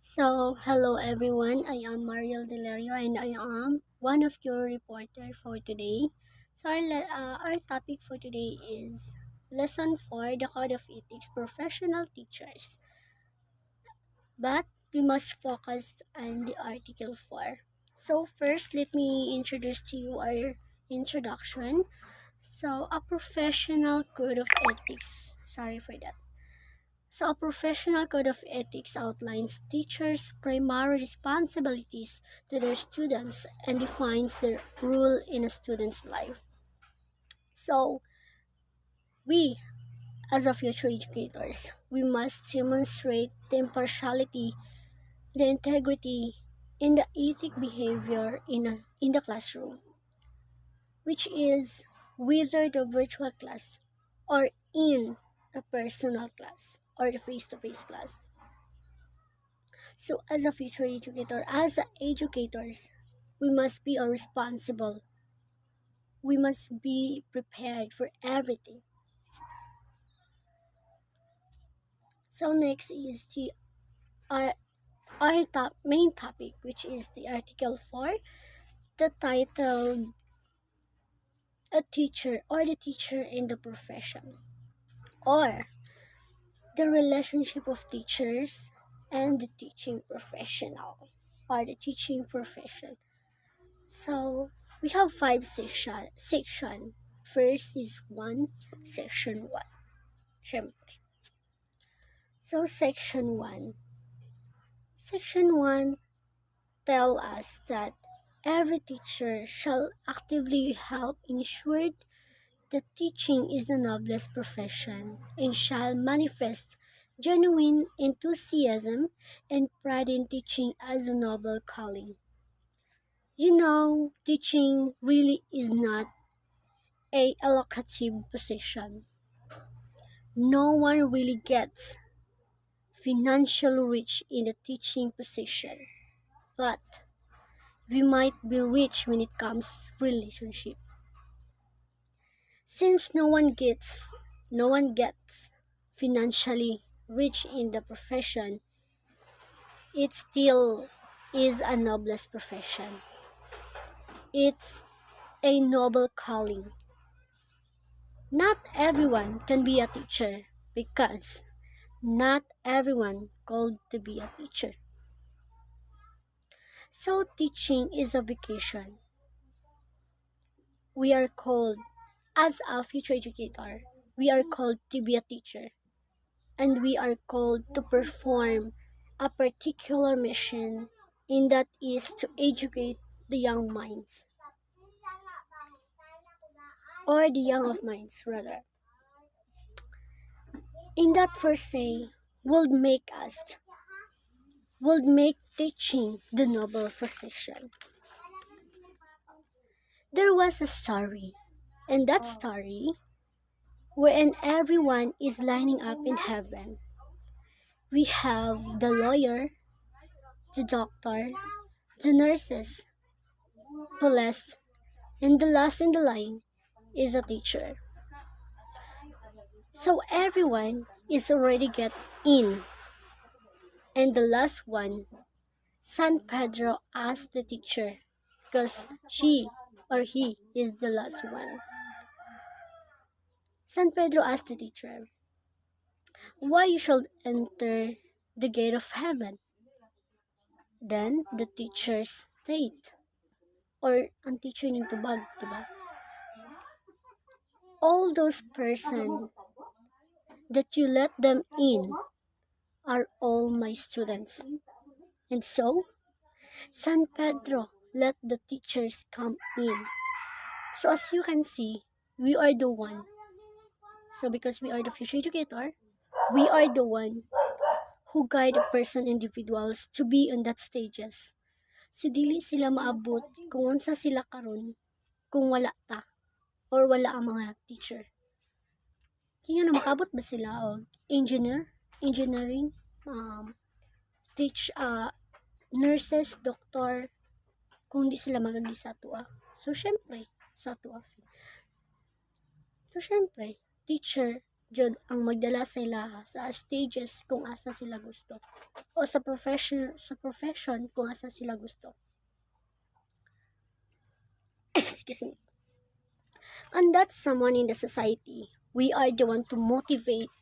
Hello everyone. I am Mariel Delario and I am one of your reporter for today. Our topic for today is Lesson 4, the Code of Ethics, Professional Teachers. But we must focus on the Article 4. So, first, let me introduce to you our introduction. A professional code of ethics. Sorry for that. A professional code of ethics outlines teachers' primary responsibilities to their students and defines their role in a student's life. So, we, as a future educators, we must demonstrate the impartiality, the integrity, and the ethic behavior in the classroom, which is whether the virtual class or in a personal class or the face-to-face class. So as a future educator, as educators, we must be responsible. We must be prepared for everything. So next is our, our main topic, which is the Article 4, the title, A Teacher or the Teacher in the Profession, or the relationship of teachers and the teaching professional, or the teaching profession. So we have five section. First is section one. Syempre. So section one. Section one tell us that every teacher shall actively help ensure that teaching is the noblest profession and shall manifest genuine enthusiasm and pride in teaching as a noble calling. Teaching really is not a lucrative position. No one really gets financially rich in the teaching position, but we might be rich when it comes relationship. Since no one gets financially rich in the profession, it still is a noblest profession. It's a noble calling. Not everyone can be a teacher because not everyone called to be a teacher. So teaching is a vocation. We are called as a future educator. We are called to be a teacher and we are called to perform a particular mission in that is to educate the young minds or the young of minds rather. In that first say would make teaching the noble profession. There was a story, and that story wherein everyone is lining up in heaven. We have the lawyer, the doctor, the nurses, police, and the last in the line is a teacher. So everyone is already get in, and the last one, San Pedro asked the teacher, because she or he is the last one. San Pedro asked the teacher, why you should enter the gate of heaven? Then the teacher state, or ang teacher ning tubag, diba? All those person that you let them in are all my students. And so, San Pedro let the teachers come in. So as you can see, we are the one. So because we are the future educator, we are the one who guide a person individuals to be on that stages. Si dili sila maabot kung unsa sila karon kung wala ta or wala ang mga teacher. Kaya na makabot ba sila og engineering, teach nurses, doctor, kung di sila magagi sa atua. So syempre, sa atua. So syempre, teacher jud ang magdala sila sa stages kung asa sila gusto o sa profession kung asa sila gusto. Excuse me. And that's someone in the society. We are the one to motivate,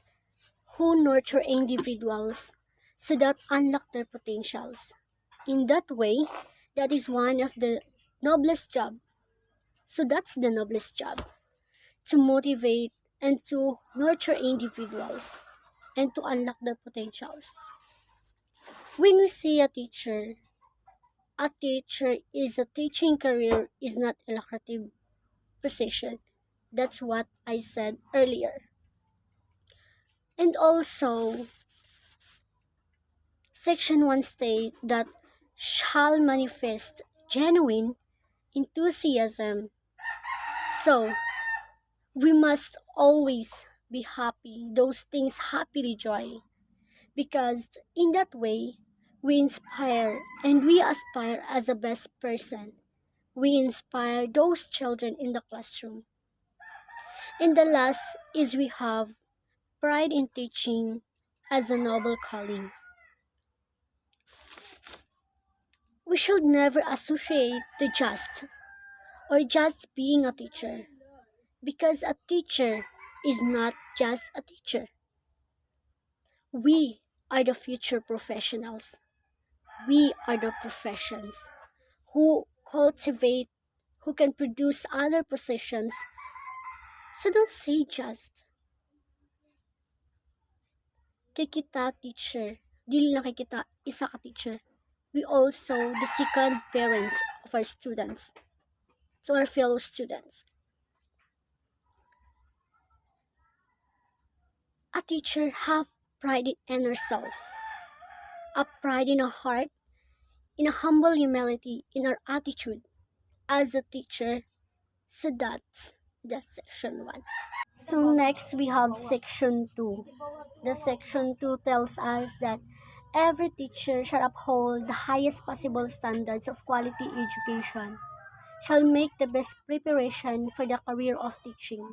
who nurture individuals so that unlock their potentials. In that way, that is one of the noblest job. So that's the noblest job, to motivate and to nurture individuals and to unlock their potentials. When we say a teacher is a teaching career is not a lucrative position. That's what I said earlier. And also, Section 1 states that shall manifest genuine enthusiasm. So, we must always be happy, those things happily joy, because in that way, we inspire and we aspire as a best person. We inspire those children in the classroom. And the last is we have pride in teaching as a noble calling. We should never associate the just being a teacher, because a teacher is not just a teacher. We are the future professionals. We are the professions who cultivate, who can produce other positions. So don't say just. Kay kita teacher, dili lang kay kita isa ka teacher. We also the second parents of our students, to our fellow students. A teacher have pride in herself, a pride in her heart, in a humble humility, in her attitude as a teacher. So that's the section 1. So next we have section 2. The section 2 tells us that every teacher shall uphold the highest possible standards of quality education, shall make the best preparation for the career of teaching,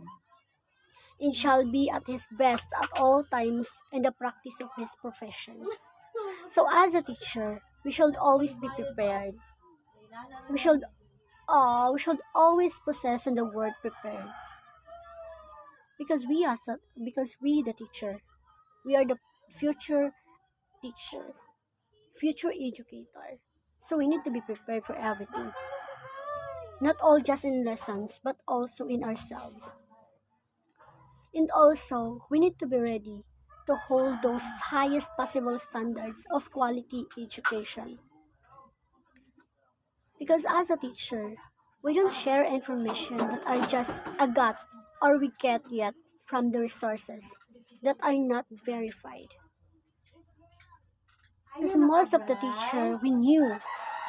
and shall be at his best at all times in the practice of his profession. So as a teacher, we should always be prepared. We should always possess the word prepared. Because we the teacher, we are the future teacher, future educator. So we need to be prepared for everything. Not all just in lessons, but also in ourselves. And also, we need to be ready to hold those highest possible standards of quality education. Because as a teacher, we don't share information that are just a got or we get yet from the resources that are not verified. Because most of the teacher we knew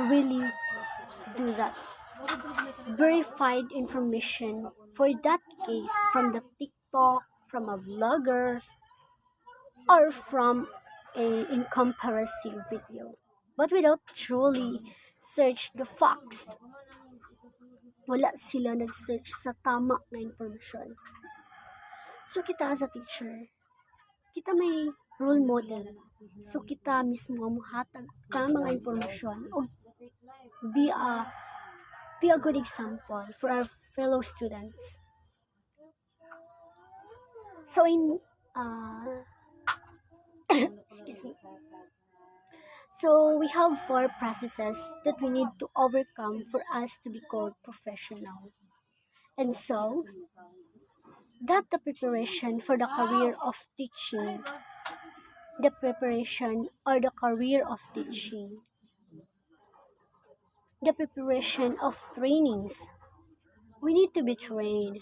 really do that. Verified information for that case from the TikTok, from a vlogger, or from a incomparison video. But without truly search the facts, wala sila nag-search sa tama na informasyon. So kita as a teacher, kita may role model. So kita mismo muhatag tamang informasyon o be a good example for our fellow students. So excuse me. So we have 4 processes that we need to overcome for us to be called professional. And so that the preparation for the career of teaching, the preparation or the career of teaching, the preparation of trainings. We need to be trained,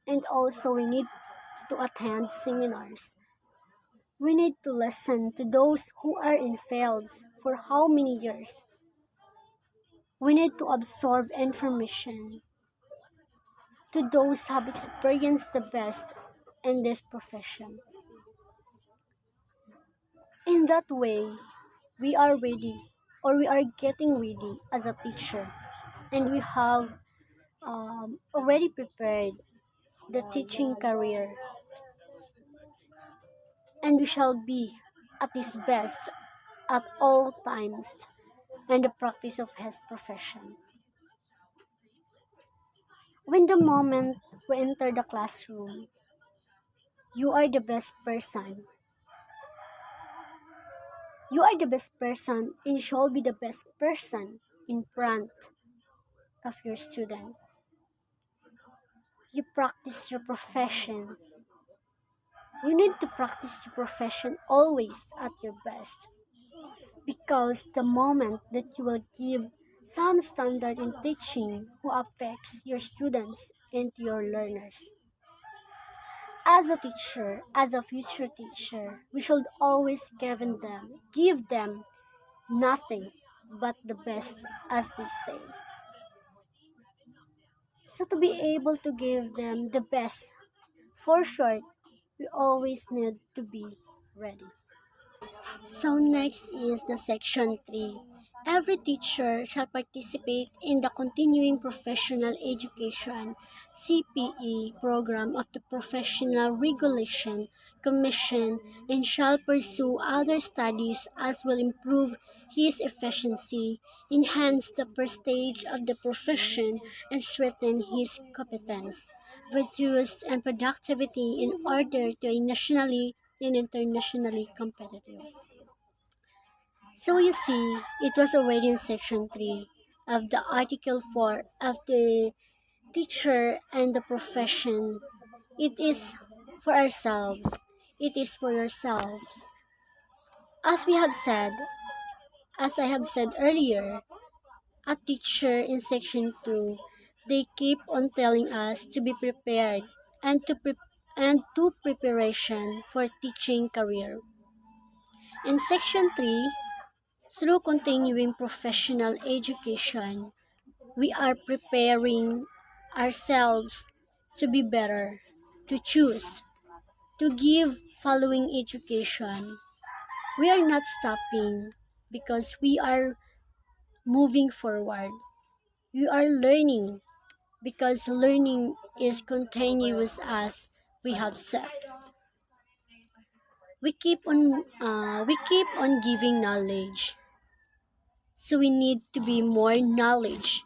and also we need to attend seminars. We need to listen to those who are in fields for how many years. We need to absorb information to those who have experienced the best in this profession. In that way, we are ready, or we are getting ready as a teacher, and we have already prepared the teaching career. and we shall be at his best at all times in the practice of his profession. When the moment we enter the classroom, you are the best person. You are the best person and shall be the best person in front of your student. You practice your profession. You need to practice your profession always at your best, because the moment that you will give some standard in teaching who affects your students and your learners. As a teacher, as a future teacher, we should always give them nothing but the best, as they say. So to be able to give them the best, for short, we always need to be ready. So next is the section 3. Every teacher shall participate in the Continuing Professional Education CPE program of the Professional Regulation Commission and shall pursue other studies as will improve his efficiency, enhance the prestige of the profession, and strengthen his competence, virtues, and productivity in order to be nationally and internationally competitive. So you see, it was already in section 3 of the article 4 of the teacher and the profession. It is for ourselves. It is for yourselves. As we have said, as I have said earlier, a teacher in section 2, they keep on telling us to be prepared and to preparation for teaching career. In section 3, through continuing professional education, we are preparing ourselves to be better, to choose, to give following education. We are not stopping because we are moving forward. We are learning because learning is continuous, as we have said. We keep on giving knowledge. So we need to be more knowledge,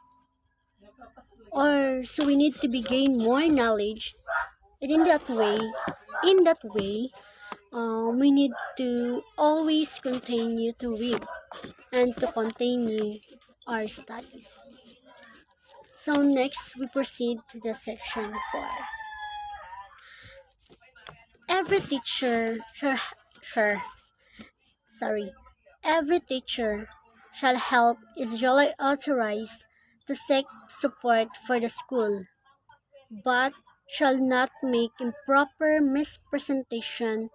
or so we need to be gain more knowledge, and in that way, we need to always continue to read and to continue our studies. So next we proceed to the section 4. Every teacher shall, sorry, every teacher shall help is duly authorized to seek support for the school, but shall not make improper mispresentation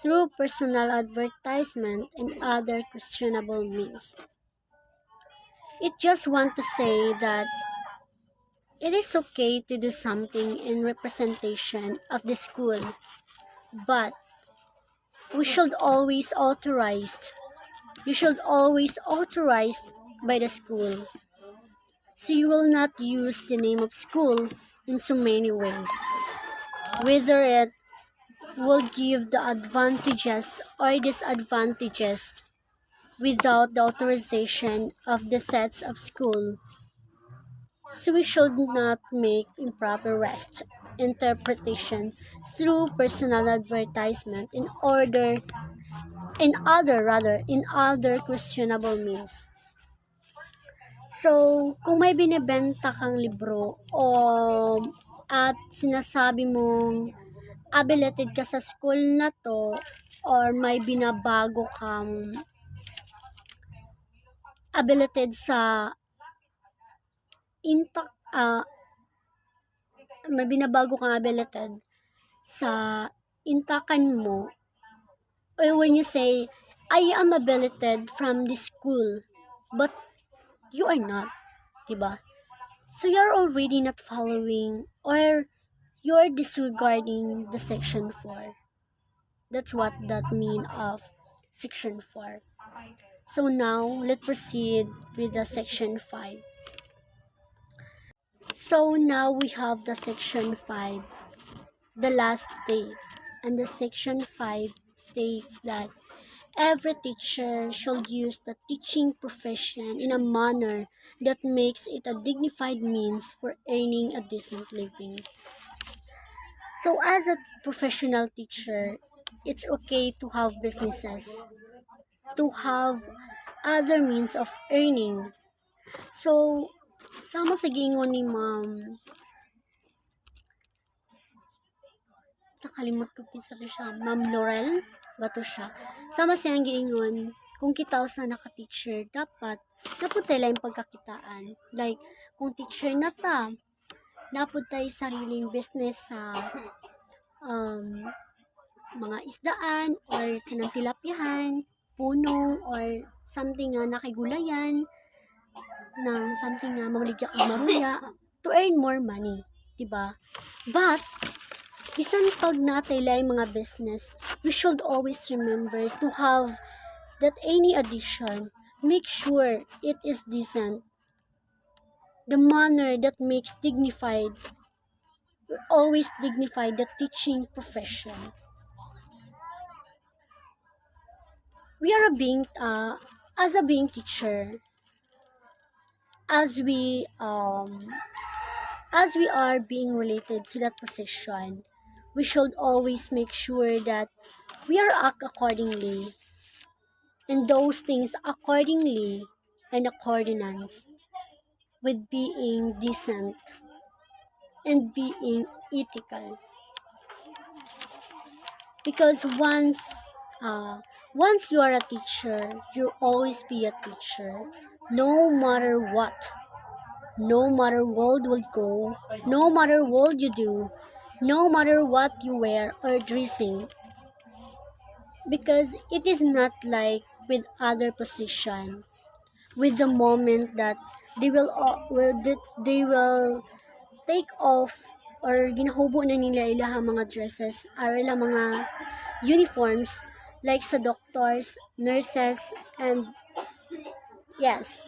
through personal advertisement and other questionable means. It just want to say that it is okay to do something in representation of the school, but we should always authorized. You should always authorized by the school. So you will not use the name of school in so many ways, whether it will give the advantages or disadvantages without the authorization of the sets of school. So we should not make improper rest interpretation through personal advertisement in other questionable means. So, kung may binebenta kang libro at sinasabi mong affiliated ka sa school na to, or may binabago kang affiliated sa intact may binabago kang affiliated sa intakan mo, or when you say I am affiliated from this school but you are not, diba? So you're already not following, or you're disregarding the section 4. That's what that mean of section 4. So now, let's proceed with the section 5. So now we have the section 5, the last day, and the section 5 states that every teacher should use the teaching profession in a manner that makes it a dignified means for earning a decent living. So, as a professional teacher, it's okay to have businesses, to have other means of earning. So, sama sa gingon ni Ma'am, nakalimot ko pinsa to siya, Ma'am Laurel, bato siya. Sama siyang giingon, kung kita sa naka-teacher, dapat naputay lang yung pagkakitaan. Like, kung teacher na ta, naputay sariling business sa um, mga isdaan or kanang tilapyahan, punong or something nga nakigulayan, ng something nga mamaligya kang maruya to earn more money, diba? But bisan pag natay mga business, we should always remember to have that any addition, make sure it is decent. The manner that makes dignified, always dignify the teaching profession. We are as a being teacher, as we are being related to that position, we should always make sure that we are act accordingly and those things accordingly and accordance with being decent and being ethical. Because once you are a teacher, you'll always be a teacher, no matter what. No matter what will go, no matter what you do, no matter what you wear or dressing. Because it is not like with other position, with the moment that they will take off or ginahubo na nila ilang mga dresses or ilang mga uniforms like sa doctors, nurses, and yes,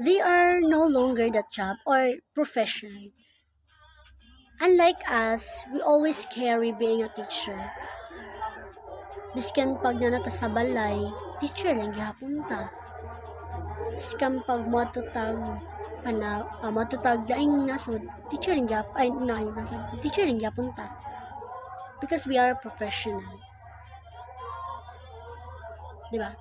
they are no longer that job or profession. Unlike us, we always carry being a teacher. Biskan pag nanata sa balay, teacher lang gihapon ta. Biskan pag matutag laing nasod, teacher lang teacher lang gihapon ta. Because we are professional. Diba?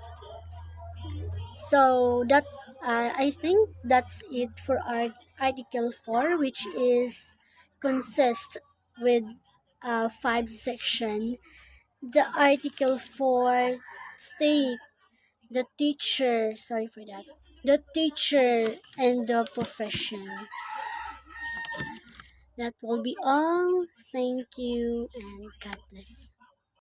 So that I think that's it for our Article 4, which is consists with 5 section. The Article 4 state the teacher and the profession. That will be all. Thank you and God bless.